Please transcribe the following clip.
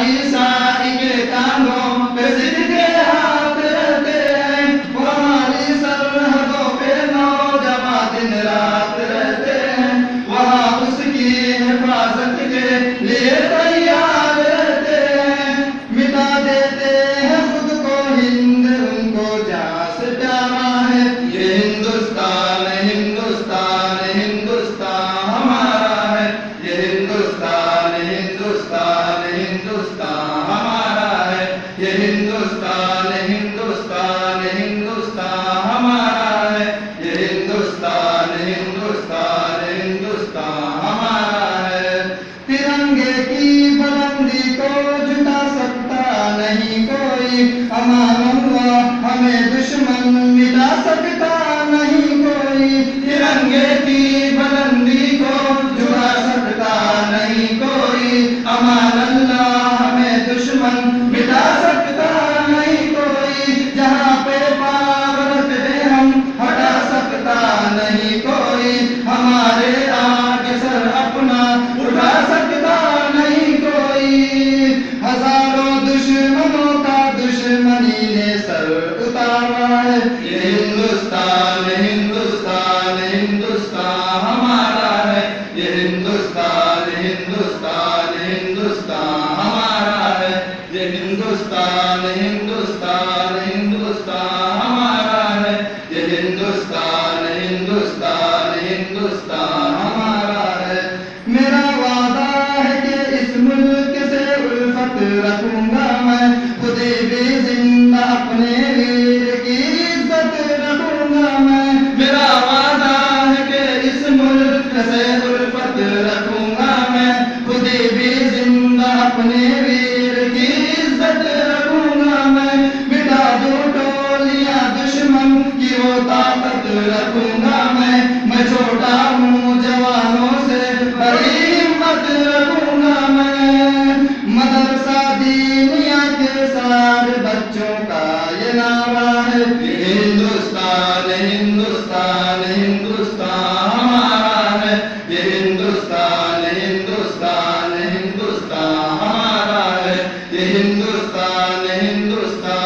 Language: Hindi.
ईसाई के कानों पे सिद्ध के हाथ रहते हैं, हमारी सरहदों पे नौजवान दिन रात रहते हैं, वहाँ उसकी हिफाजत के लिए तैयार रहते हैं। मिटा देते हैं खुद को हिंद, उनको जहाँ से प्यारा है। ये हिंदुस्तान हिंदुस्तान हिंदुस्तान हमारा है, ये हिंदुस्तान हिंदुस्तान हिंदुस्तान हमारा है, ये हिंदुस्तान हिंदुस्तान हिंदुस्तान हमारा है, ये हिंदुस्तान हिंदुस्तान हिंदुस्तान हमारा है। तिरंगे की बुलंदी को झुका सकता नहीं कोई, अमानुल्लाह हमें दुश्मन मिटा सकता नहीं कोई। तिरंगे की बुलंदी को झुका सकता नहीं कोई, अमानुल्लाह हमें दुश्मन मिटा सकता नहीं कोई। जहाँ पे पाँव रखते हम हटा सकता नहीं कोई, हमारे आगे सर अपना उठा सकता नहीं कोई। हजारों दुश्मनों का दुश्मनी ने सर उतारा है, ये हिंदुस्तान हिंदुस्तान हिंदुस्तान हमारा है, ये हिंदुस्तान हिंदुस्तान हिंदुस्तान हमारा है, ये हिंदुस्तान हिंदुस्तान हिंदुस्तान हमारा है, ये हिंदुस्तान हिंदुस्तान हिंदुस्तान हमारा है। मेरा वादा है कि इस मुल्क से उल्फत रखूंगा मैं, खुदे भी जिंदा अपने वीर की इज्जत रखूंगा मैं। मेरा वादा है कि इस मुल्क से उल्फत रखूंगा मैं, खुदे भी जिंदा अपने वीर की इज्जत रखूंगा मैं। मिटा दो टोलियां दुश्मन की वो ताकत रखूंगा मैं छोटा हूँ जवानों से बड़ी हिम्मत रखूंगा मैं। मदरसा दीनिया के सारे बच्चों का ये नारा है, ये हिंदुस्तान हिंदुस्तान हिंदुस्तान हमारा है, ये हिंदुस्तान हिंदुस्तान हिंदुस्तान हमारा है, ये हिंदुस्तान हिंदुस्तान